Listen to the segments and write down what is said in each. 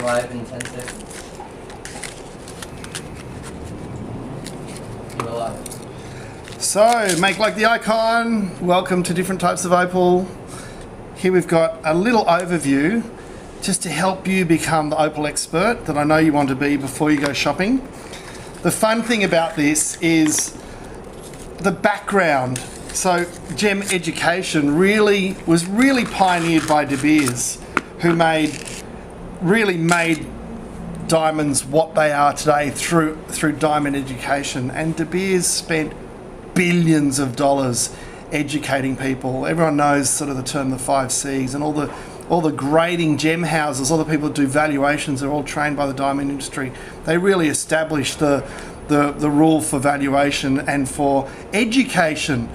live in 10 seconds. You're live. So, make like the icon. Welcome to different types of opal. Here we've got a little overview just to help you become the opal expert that I know you want to be before you go shopping. The fun thing about this is the background. So gem education was really pioneered by De Beers, who really made diamonds what they are today through diamond education. And De Beers spent billions of dollars educating people. Everyone knows sort of the term the 5 C's, and all the grading gem houses, all the people that do valuations are all trained by the diamond industry. They really established the rule for valuation and for education.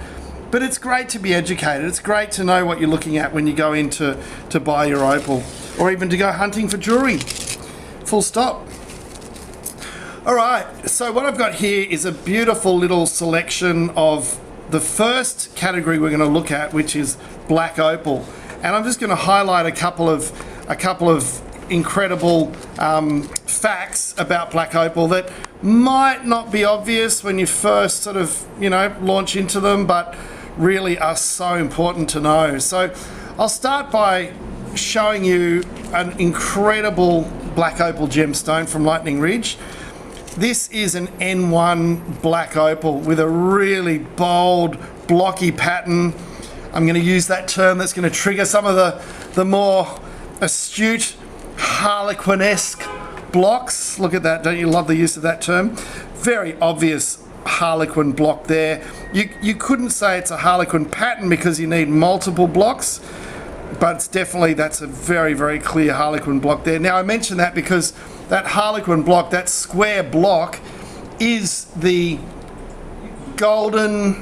But it's great to be educated. It's great to know what you're looking at when you go in to buy your opal, or even to go hunting for jewelry. Full stop. All right, so what I've got here is a beautiful little selection of the first category we're going to look at, which is black opal. And I'm just going to highlight a couple of incredible facts about black opal that might not be obvious when you first sort of, launch into them, but really are so important to know. So I'll start by showing you an incredible black opal gemstone from Lightning Ridge. This is an N1 black opal with a really bold, blocky pattern. I'm going to use that term that's going to trigger some of the more astute Harlequin-esque blocks. Look at that, don't you love the use of that term? Very obvious Harlequin block there. You couldn't say it's a Harlequin pattern because you need multiple blocks, but it's definitely, that's a very, very clear Harlequin block there. Now I mention that because that Harlequin block, that square block, is the golden,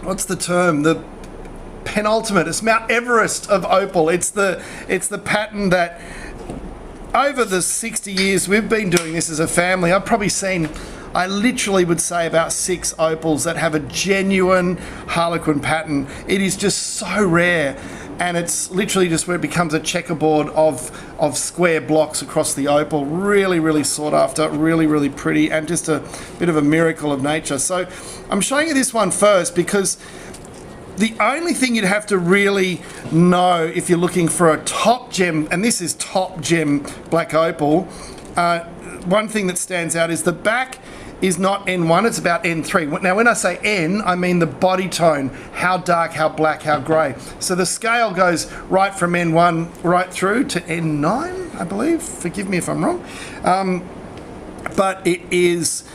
what's the term? The penultimate, it's Mount Everest of opal. It's the pattern that over the 60 years we've been doing this as a family, I've probably seen, I literally would say about 6 opals that have a genuine Harlequin pattern. It is just so rare, and it's literally just where it becomes a checkerboard of square blocks across the opal. Really, really sought after, really, really pretty, and just a bit of a miracle of nature. So I'm showing you this one first because the only thing you'd have to really know if you're looking for a top gem, and this is top gem black opal, one thing that stands out is the back is not N1, it's about N3. Now when I say N, I mean the body tone, how dark, how black, how grey. So the scale goes right from N1 right through to N9, I believe. Forgive me if I'm wrong. But it is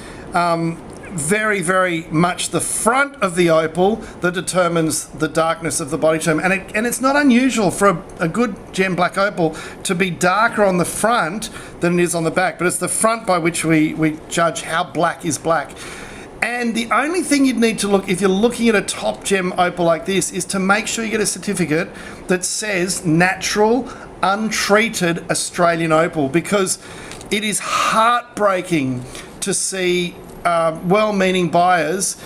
very, very much the front of the opal that determines the darkness of the body tone. And it's not unusual for a good gem black opal to be darker on the front than it is on the back, but it's the front by which we judge how black is black. And the only thing you'd need to look, if you're looking at a top gem opal like this, is to make sure you get a certificate that says natural, untreated Australian opal, because it is heartbreaking to see well-meaning buyers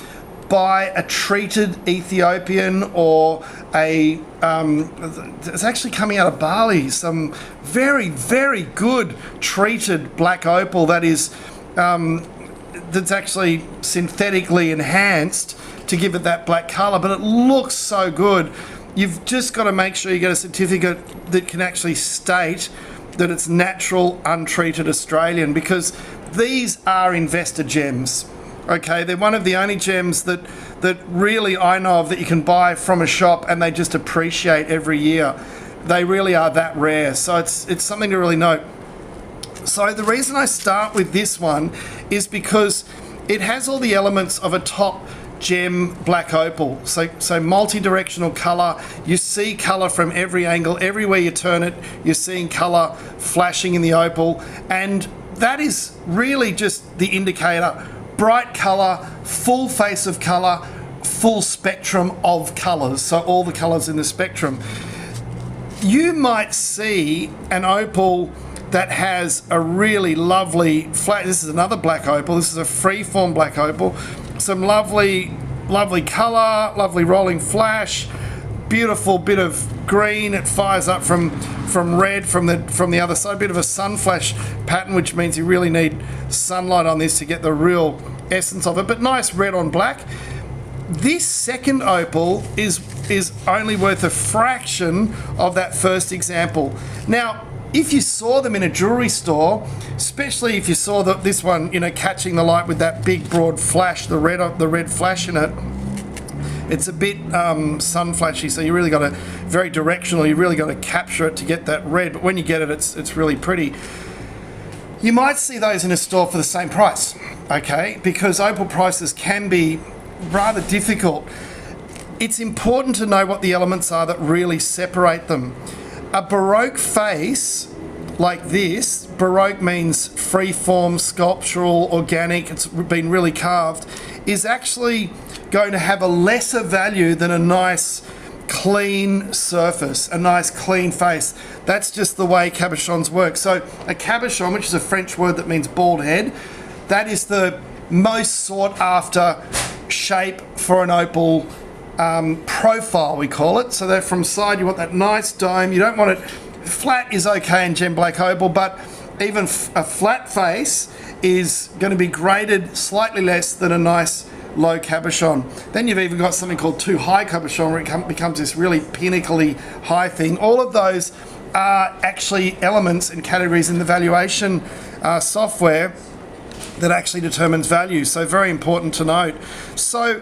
buy a treated Ethiopian or it's actually coming out of Bali, some very, very good treated black opal that is that's actually synthetically enhanced to give it that black color, but it looks so good. You've just got to make sure you get a certificate that can actually state that it's natural, untreated Australian, because these are investor gems. Okay, they're one of the only gems that really I know of that you can buy from a shop and they just appreciate every year. They really are that rare, so it's something to really note. So the reason I start with this one is because it has all the elements of a top gem black opal. So multi-directional color. You see color from every angle. Everywhere you turn it, you're seeing color flashing in the opal, and that is really just the indicator. Bright color, full face of color, full spectrum of colors. So all the colors in the spectrum. You might see an opal that has a really lovely flat. This is another black opal. This is a free-form black opal. Some lovely color, lovely rolling flash, beautiful bit of green. It fires up from red from the other side. A bit of a sun flash pattern, which means you really need sunlight on this to get the real essence of it. But nice red on black. This second opal is only worth a fraction of that first example. Now, if you saw them in a jewelry store, especially if you saw this one, you know, catching the light with that big broad flash, the red flash in it, it's a bit sun flashy, so you really got to, very directional, you really got to capture it to get that red, but when you get it, it's really pretty. You might see those in a store for the same price, okay, because opal prices can be rather difficult. It's important to know what the elements are that really separate them. A Baroque face like this, Baroque means free-form, sculptural, organic, it's been really carved, is actually going to have a lesser value than a nice clean surface, a nice clean face. That's just the way cabochons work. So a cabochon, which is a French word that means bald head, that is the most sought after shape for an opal profile, we call it. So that from side you want that nice dome. You don't want it flat, is okay in gem black opal, but even a flat face is going to be graded slightly less than a nice low cabochon. Then you've even got something called too high cabochon, where it becomes this really pinnacly high thing. All of those are actually elements and categories in the valuation software that actually determines value. So very important to note. So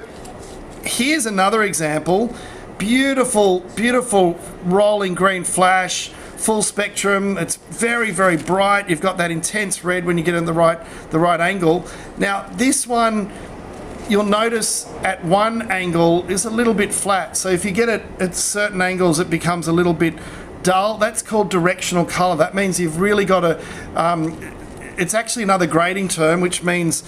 here's another example. Beautiful, beautiful rolling green flash, full spectrum. It's very, very bright. You've got that intense red when you get in the right angle. Now this one, you'll notice at one angle is a little bit flat. So if you get it at certain angles, it becomes a little bit dull. That's called directional color. That means you've really got to, it's actually another grading term, which means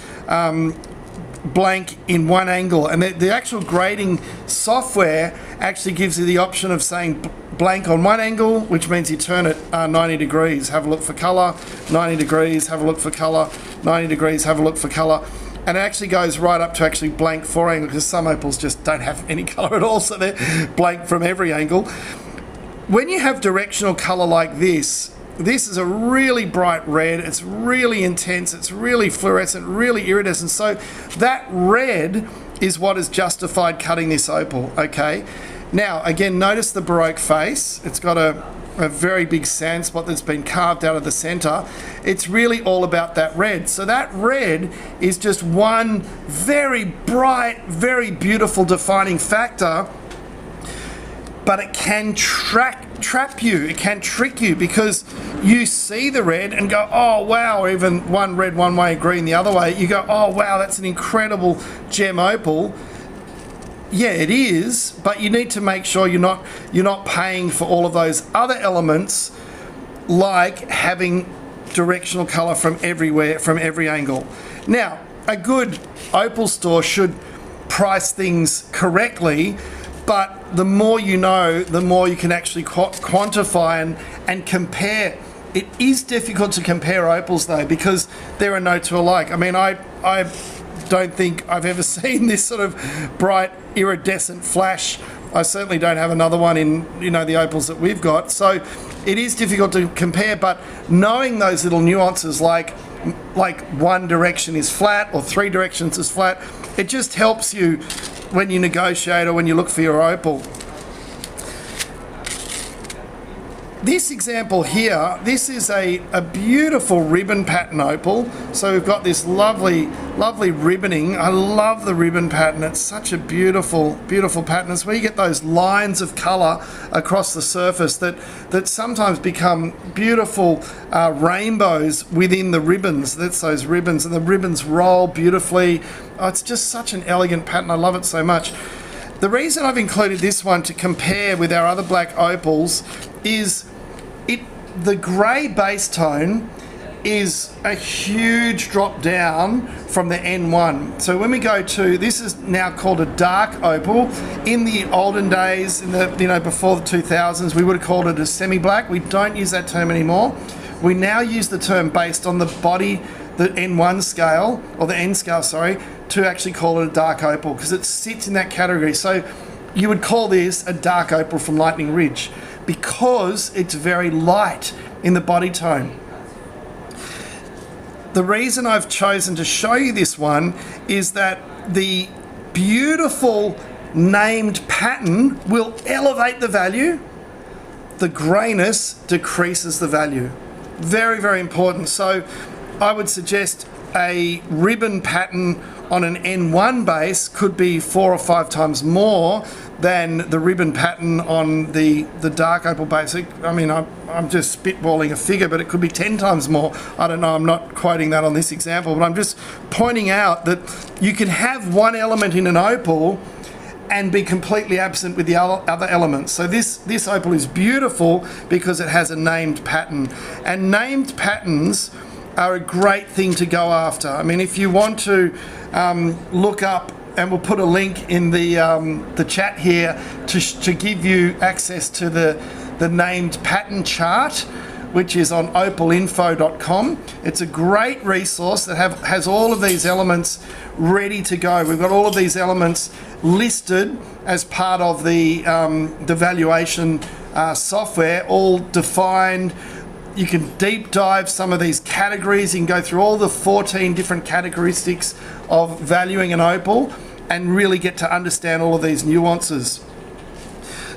blank in one angle, and the actual grading software actually gives you the option of saying blank on one angle, which means you turn it 90 degrees, have a look for color, 90 degrees, have a look for color, 90 degrees, have a look for color, and it actually goes right up to actually blank 4 angle, because some opals just don't have any color at all, so they're blank from every angle. When you have directional color like this is a really bright red, it's really intense, it's really fluorescent, really iridescent. So that red is what has justified cutting this opal, okay? Now, again, notice the Baroque face. It's got a very big sand spot that's been carved out of the center. It's really all about that red. So that red is just one very bright, very beautiful defining factor, but it can trap you, it can trick you, because you see the red and go, oh wow, or even one red one way, green the other way, you go, oh wow, that's an incredible gem opal. Yeah, it is, but you need to make sure you're not paying for all of those other elements, like having directional color from everywhere, from every angle. Now, a good opal store should price things correctly, but the more you know, the more you can actually quantify and compare. It is difficult to compare opals though, because there are no two alike. I mean, I don't think I've ever seen this sort of bright iridescent flash. I certainly don't have another one in, you know, the opals that we've got. So it is difficult to compare, but knowing those little nuances, like one direction is flat or 3 directions is flat, it just helps you when you negotiate or when you look for your opal. This example here, this is a beautiful ribbon pattern opal. So we've got this lovely ribboning. I love the ribbon pattern. It's such a beautiful, beautiful pattern. It's where you get those lines of color across the surface that sometimes become beautiful rainbows within the ribbons. That's those ribbons, and the ribbons roll beautifully. Oh, it's just such an elegant pattern. I love it so much. The reason I've included this one to compare with our other black opals is the grey base tone is a huge drop down from the N1. So when we go to, this is now called a dark opal. In the olden days, in the, before the 2000s, we would have called it a semi-black. We don't use that term anymore. We now use the term based on the body, the N1 scale, or the N scale, sorry, to actually call it a dark opal, because it sits in that category. So you would call this a dark opal from Lightning Ridge because it's very light in the body tone. The reason I've chosen to show you this one is that the beautiful named pattern will elevate the value. The grayness decreases the value. Very, very important. So I would suggest a ribbon pattern on an N1 base could be 4 or 5 times more than the ribbon pattern on the dark opal base. I mean, I'm just spitballing a figure, but it could be 10 times more. I don't know, I'm not quoting that on this example, but I'm just pointing out that you can have one element in an opal and be completely absent with the other elements. So this opal is beautiful because it has a named pattern. And named patterns are a great thing to go after. I mean, if you want to look up, and we'll put a link in the chat here to give you access to the named pattern chart, which is on opalinfo.com. It's a great resource that has all of these elements ready to go. We've got all of these elements listed as part of the valuation software, all defined. You can deep dive some of these categories. You can go through all the 14 different characteristics of valuing an opal and really get to understand all of these nuances.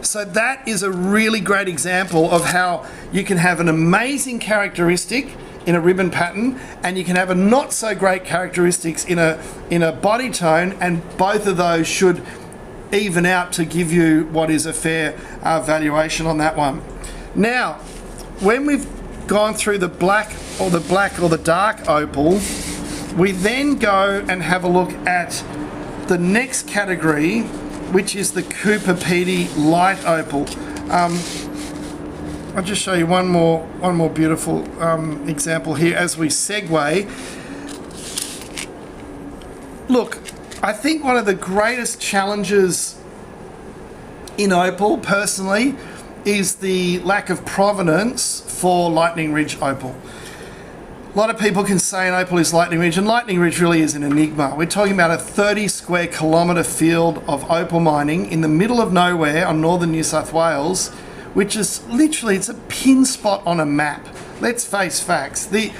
So that is a really great example of how you can have an amazing characteristic in a ribbon pattern and you can have a not so great characteristics in a body tone, and both of those should even out to give you what is a fair valuation on that one. Now, when we've gone through the black or the dark opal, we then go and have a look at the next category, which is the Cooper Pedy light opal. I'll just show you one more beautiful example here as we segue. Look, I think one of the greatest challenges in opal, personally, is the lack of provenance for Lightning Ridge opal. A lot of people can say an opal is Lightning Ridge, and Lightning Ridge really is an enigma. We're talking about a 30 square kilometre field of opal mining in the middle of nowhere on northern New South Wales, which is literally, it's a pin spot on a map. Let's face facts. The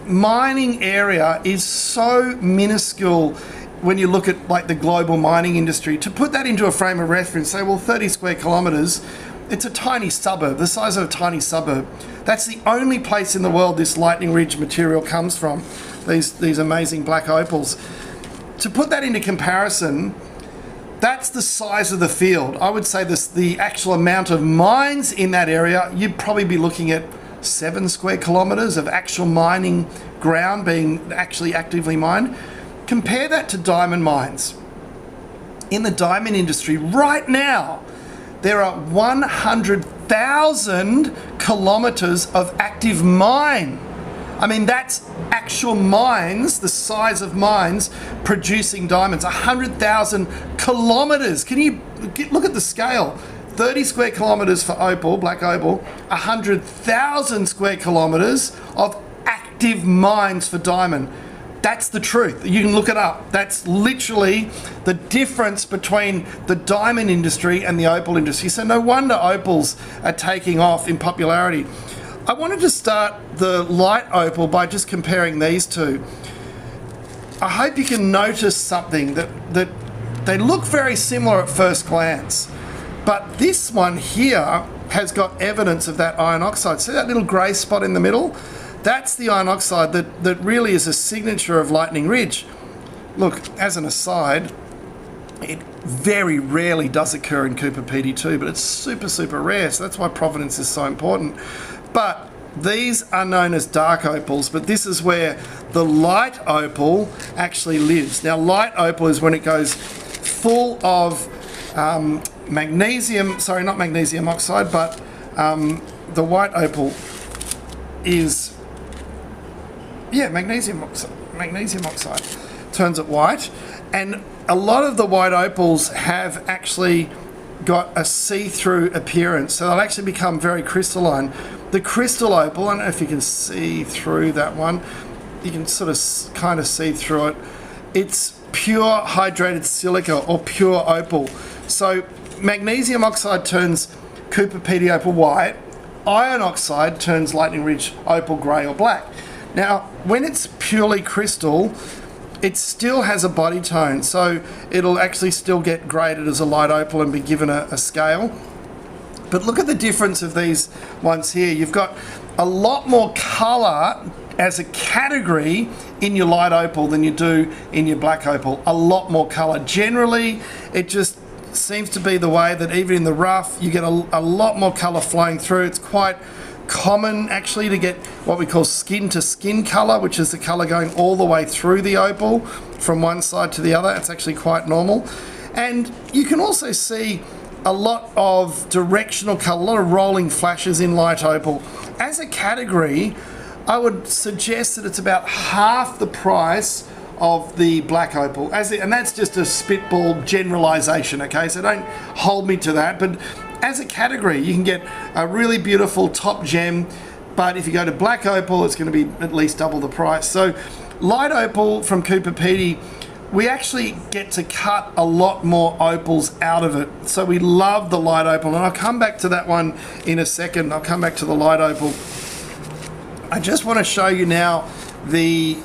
mining area is so minuscule when you look at like the global mining industry. To put that into a frame of reference, say, well, 30 square kilometres, it's a tiny suburb, the size of a tiny suburb. That's the only place in the world this Lightning Ridge material comes from, these amazing black opals. To put that into comparison, that's the size of the field. I would say the actual amount of mines in that area, you'd probably be looking at 7 square kilometres of actual mining ground being actually actively mined. Compare that to diamond mines. In the diamond industry right now, there are 100,000 kilometres of active mine. I mean, that's actual mines, the size of mines producing diamonds. 100,000 kilometres. Can you look at the scale? 30 square kilometres for opal, black opal, 100,000 square kilometres of active mines for diamond. That's the truth. You can look it up. That's literally the difference between the diamond industry and the opal industry. So no wonder opals are taking off in popularity. I wanted to start the light opal by just comparing these two. I hope you can notice something that they look very similar at first glance, but this one here has got evidence of that iron oxide. See that little grey spot in the middle? That's the iron oxide that really is a signature of Lightning Ridge. Look, as an aside, it very rarely does occur in Cooper Pedy too, but it's super, super rare, so that's why provenance is so important. But these are known as dark opals, but this is where the light opal actually lives. Now, light opal is when it goes full of magnesium, sorry, not magnesium oxide, but the white opal is, yeah, magnesium oxide turns it white, and a lot of the white opals have actually got a see-through appearance, so they'll actually become very crystalline. The crystal opal, I don't know if you can see through that one, you can sort of kind of see through it. It's pure hydrated silica or pure opal. So magnesium oxide turns Cooper Pedy opal white, iron oxide turns Lightning Ridge opal grey or black. Now, when it's purely crystal, it still has a body tone, so it'll actually still get graded as a light opal and be given a scale. But look at the difference of these ones here. You've got a lot more colour as a category in your light opal than you do in your black opal. A lot more colour. Generally, it just seems to be the way that even in the rough, you get a lot more colour flowing through. It's quite common actually to get what we call skin to skin colour, which is the colour going all the way through the opal from one side to the other. It's actually quite normal. And you can also see a lot of directional colour, a lot of rolling flashes in light opal. As a category, I would suggest that it's about half the price of the black opal, and that's just a spitball generalisation, okay? So don't hold me to that, but as a category, you can get a really beautiful top gem, but if you go to black opal, it's going to be at least double the price. So light opal from Cooper Pedy, we actually get to cut a lot more opals out of it. So we love the light opal, and I'll come back to that one in a second. I'll come back to the light opal. I just want to show you now the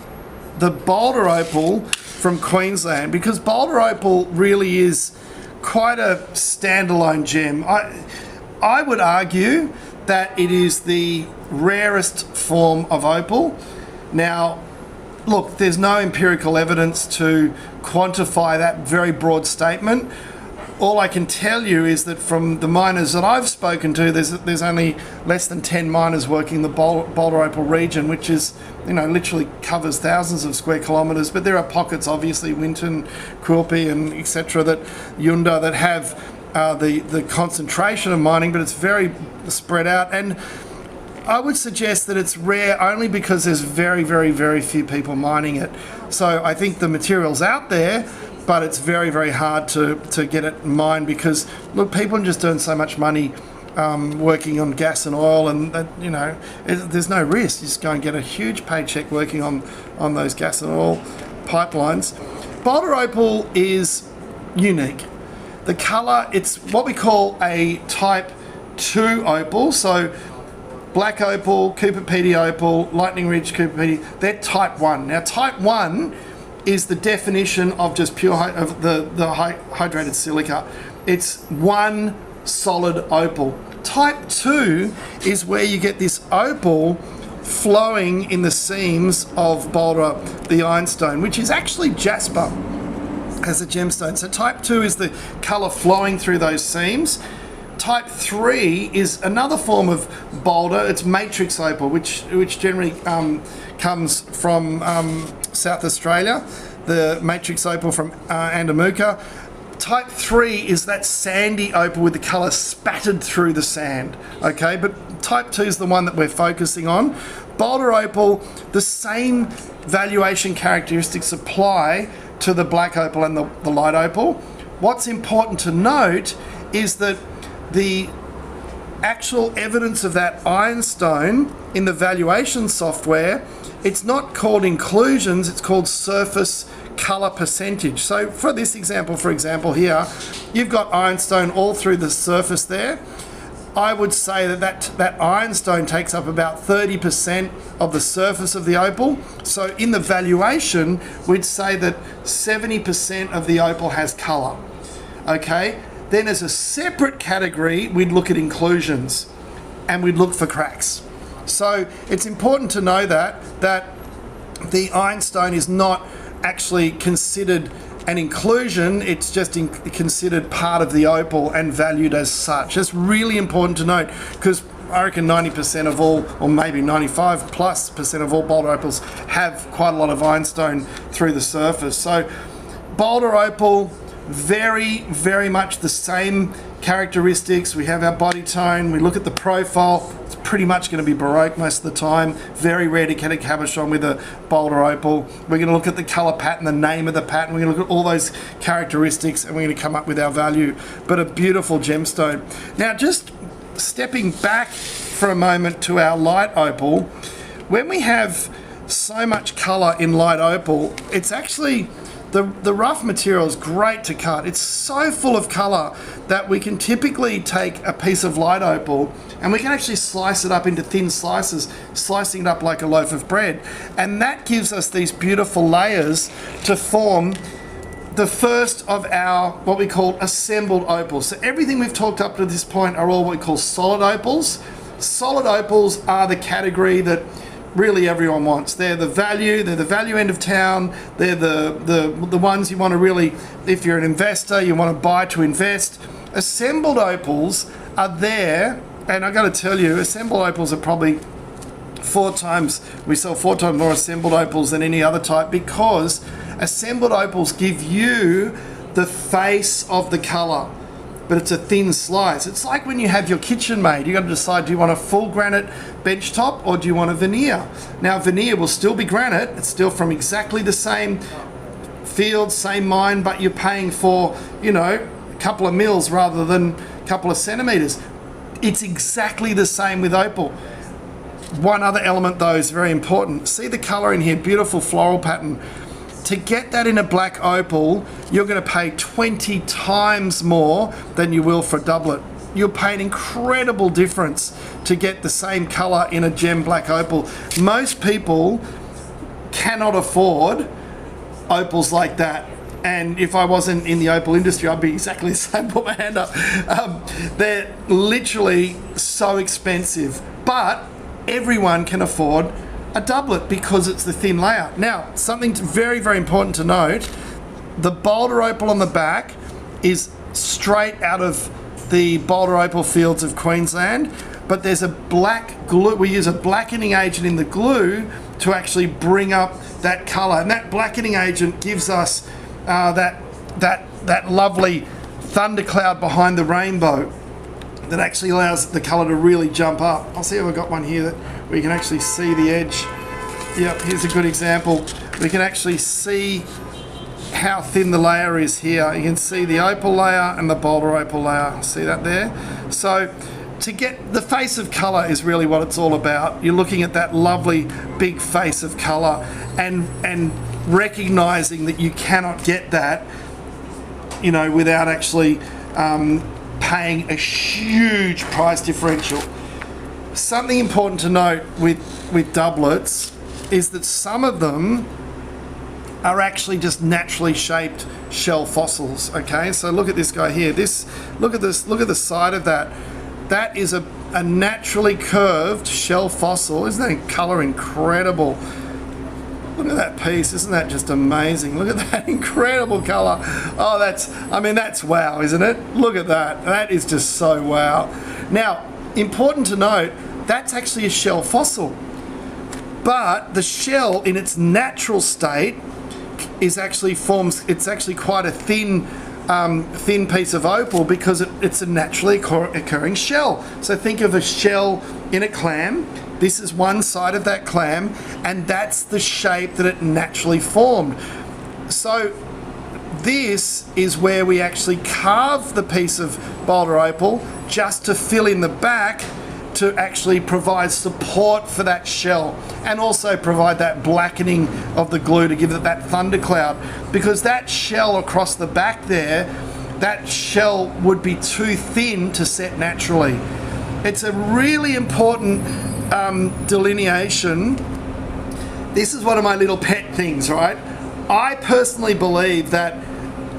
Boulder opal from Queensland, because Boulder opal really is quite a standalone gem. I would argue that it is the rarest form of opal. Now, look, there's no empirical evidence to quantify that very broad statement. All I can tell you is that from the miners that I've spoken to, there's only less than 10 miners working the Boulder Opal region, which is, literally covers thousands of square kilometres. But there are pockets, obviously, Winton, Quilpie and etc., that Yunda, that have the concentration of mining, but it's very spread out. And I would suggest that it's rare only because there's very, very, very few people mining it. So I think the material's out there, but it's very, very hard to get it mined because, look, people just earn so much money working on gas and oil, and there's no risk. You just go and get a huge paycheck working on those gas and oil pipelines. Boulder opal is unique. The colour, it's what we call a type 2 opal. So black opal, Cooper Pedy opal, Lightning Ridge, Cooper Pedy, they're type 1. Now type 1 is the definition of just pure hydrated silica. It's one solid opal. Type 2 is where you get this opal flowing in the seams of Boulder, the ironstone, which is actually jasper as a gemstone. So type 2 is the colour flowing through those seams. Type 3 is another form of Boulder. It's matrix opal, which generally comes from South Australia, the matrix opal from Andamuka. Type 3 is that sandy opal with the colour spattered through the sand, okay? But type 2 is the one that we're focusing on. Boulder opal, the same valuation characteristics apply to the black opal and the light opal. What's important to note is that the actual evidence of that ironstone in the valuation software, it's not called inclusions, it's called surface colour percentage. So for this example, for example here, you've got ironstone all through the surface there. I would say that ironstone takes up about 30% of the surface of the opal. So in the valuation, we'd say that 70% of the opal has colour. Okay? Then as a separate category, we'd look at inclusions and we'd look for cracks. So it's important to know that the ironstone is not actually considered an inclusion, it's just considered part of the opal and valued as such. It's really important to note because I reckon 90% of all, or maybe 95+% of all Boulder opals have quite a lot of ironstone through the surface. So Boulder opal, very, very much the same characteristics. We have our body tone, we look at the profile, it's pretty much going to be Baroque most of the time. Very rare to get a cabochon with a Boulder opal. We're going to look at the colour pattern, the name of the pattern, we're going to look at all those characteristics and we're going to come up with our value. But a beautiful gemstone. Now just stepping back for a moment to our light opal, when we have so much colour in light opal, it's actually The rough material is great to cut. It's so full of color that we can typically take a piece of light opal and we can actually slice it up into thin slices, slicing it up like a loaf of bread. And that gives us these beautiful layers to form the first of our, what we call assembled opals. So everything we've talked up to this point are all what we call solid opals. Solid opals are the category that really everyone wants. They're the value end of town. They're the ones you want to really, if you're an investor, you want to buy to invest. Assembled opals are there, and I got to tell you, assembled opals are probably we sell 4 times more assembled opals than any other type, because assembled opals give you the face of the color, but it's a thin slice. It's like when you have your kitchen made, you got to decide, do you want a full granite bench top or do you want a veneer? Now veneer will still be granite, it's still from exactly the same field, same mine, but you're paying for, you know, a couple of mils rather than a couple of centimeters. It's exactly the same with opal. One other element though is very important. See the color in here, beautiful floral pattern. To get that in a black opal, you're going to pay 20 times more than you will for a doublet. You'll pay an incredible difference to get the same color in a gem black opal. Most people cannot afford opals like that. And if I wasn't in the opal industry, I'd be exactly the same. Put my hand up. They're literally so expensive, but everyone can afford a doublet because it's the thin layer. Now, something very, very important to note, the Boulder opal on the back is straight out of the Boulder opal fields of Queensland, but there's a black glue. We use a blackening agent in the glue to actually bring up that color, and that blackening agent gives us that lovely thundercloud behind the rainbow that actually allows the color to really jump up. I'll see if I've got one here that we can actually see the edge. Yep, here's a good example. We can actually see how thin the layer is here. You can see the opal layer and the Boulder opal layer. See that there? So to get the face of color is really what it's all about. You're looking at that lovely big face of color and recognizing that you cannot get that, you know, without actually paying a huge price differential. Something important to note with doublets is that some of them are actually just naturally shaped shell fossils. Okay, so look at this guy here. Look at the side of that. That is a naturally curved shell fossil. Isn't that color incredible? Look at that piece, isn't that just amazing? Look at that incredible color. Oh, that's wow, isn't it? Look at that. That is just so wow. Now, important to note, that's actually a shell fossil. But the shell in its natural state it's actually quite a thin piece of opal because it's a naturally occurring shell. So think of a shell in a clam. This is one side of that clam, and that's the shape that it naturally formed. So this is where we actually carve the piece of Boulder opal just to fill in the back to actually provide support for that shell and also provide that blackening of the glue to give it that thundercloud, because that shell across the back there, that shell would be too thin to set naturally. It's a really important delineation. This is one of my little pet things, right? I personally believe that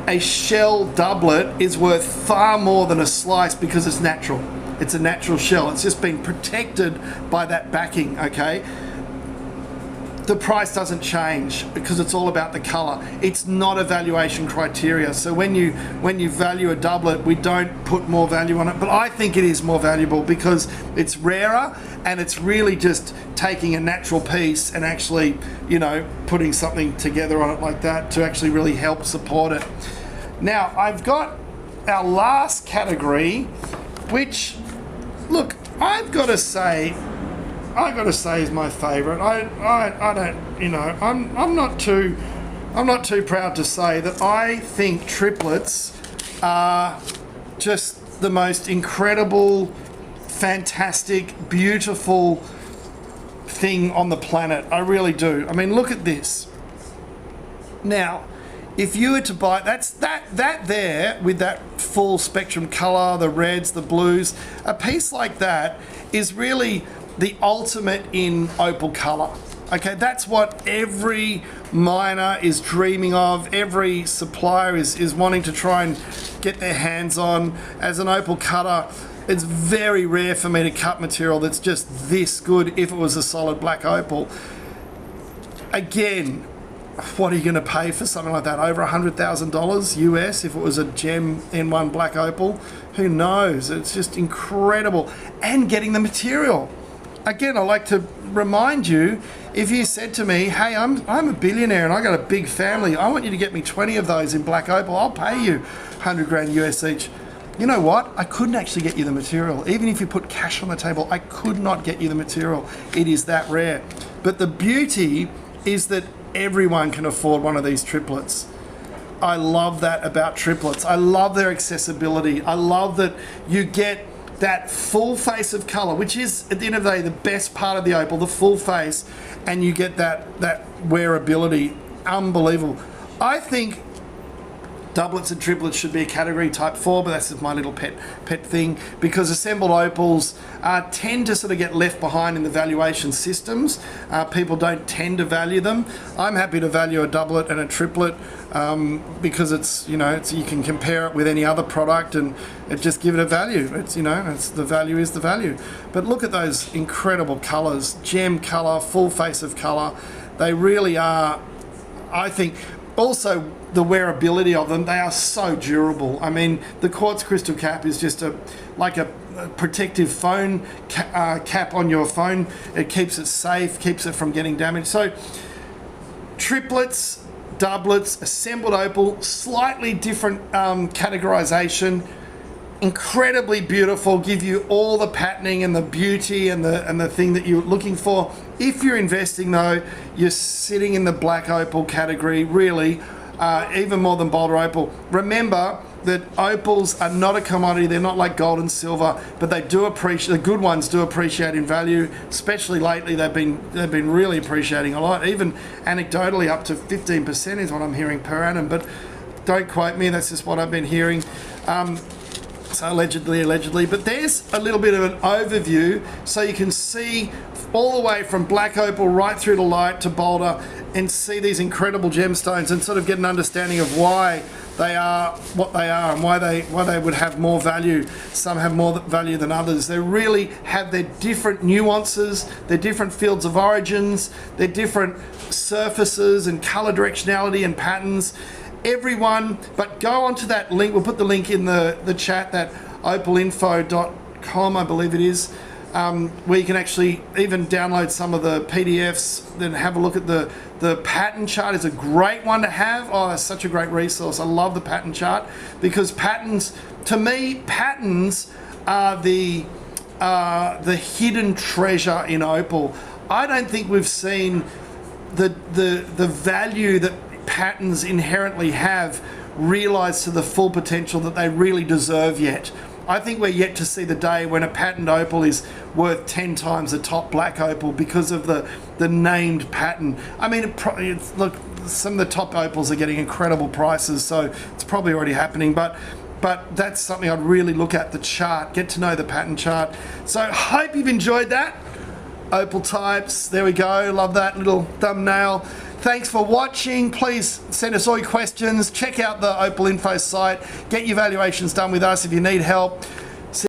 a shell doublet is worth far more than a slice because it's natural. It's a natural shell. It's just been protected by that backing, okay? The price doesn't change because it's all about the color. It's not a valuation criteria. So when you value a doublet, we don't put more value on it, but I think it is more valuable because it's rarer and it's really just taking a natural piece and actually, you know, putting something together on it like that to actually really help support it. Now, I've got our last category, which, look, I've got to say is my favorite. I don't, you know, I'm not too proud to say that I think triplets are just the most incredible, fantastic, beautiful thing on the planet. I really do. I mean, look at this. Now, if you were to buy, that there with that full spectrum color, the reds, the blues, a piece like that is really the ultimate in opal color. Okay, that's what every miner is dreaming of. Every supplier is wanting to try and get their hands on. As an opal cutter, it's very rare for me to cut material that's just this good if it was a solid black opal. Again, what are you going to pay for something like that? Over $100,000 US if it was a gem N1 black opal? Who knows? It's just incredible. And getting the material. Again, I like to remind you, if you said to me, hey, I'm a billionaire and I got a big family, I want you to get me 20 of those in black opal, I'll pay you 100 grand US each. You know what? I couldn't actually get you the material. Even if you put cash on the table, I could not get you the material. It is that rare. But the beauty is that everyone can afford one of these triplets. I love that about triplets. I love their accessibility. I love that you get that full face of color, which is at the end of the day the best part of the opal, the full face, and you get that wearability. Unbelievable. I think doublets and triplets should be a category type 4, but that's just my little pet thing, because assembled opals tend to sort of get left behind in the valuation systems. People don't tend to value them. I'm happy to value a doublet and a triplet because it's, you know, you can compare it with any other product and just give it a value. It's, you know, it's the value is the value. But look at those incredible colors, gem color, full face of color. They really are, I think. Also, the wearability of them, they are so durable. I mean, the quartz crystal cap is just like a protective phone cap on your phone. It keeps it safe, keeps it from getting damaged. So, triplets, doublets, assembled opal, slightly different categorization. Incredibly beautiful, give you all the patterning and the beauty and the thing that you're looking for. If you're investing though, you're sitting in the black opal category, really, even more than boulder opal. Remember that opals are not a commodity, they're not like gold and silver, but they do appreciate, the good ones do appreciate in value, especially lately they've been really appreciating a lot, even anecdotally up to 15% is what I'm hearing per annum, but don't quote me, that's just what I've been hearing. So allegedly, but there's a little bit of an overview so you can see all the way from black opal right through to light to boulder and see these incredible gemstones and sort of get an understanding of why they are what they are and why they would have more value. Some have more value than others. They really have their different nuances, their different fields of origins, their different surfaces and color directionality and patterns. Everyone, but go onto that link, we'll put the link in the chat, that opalinfo.com I believe it is, where you can actually even download some of the PDFs, then have a look at the pattern chart is a great one to have. Oh, that's such a great resource. I love the pattern chart because patterns, to me, patterns are the hidden treasure in opal. I don't think we've seen the value that patterns inherently have realized to the full potential that they really deserve yet. I think we're yet to see the day when a patterned opal is worth 10 times the top black opal because of the named pattern. I mean, look, some of the top opals are getting incredible prices, so it's probably already happening, but that's something I'd really look at, the chart, get to know the pattern chart. So hope you've enjoyed that. Opal types, there we go, love that little thumbnail. Thanks for watching. Please send us all your questions. Check out the Opal Info site. Get your valuations done with us if you need help.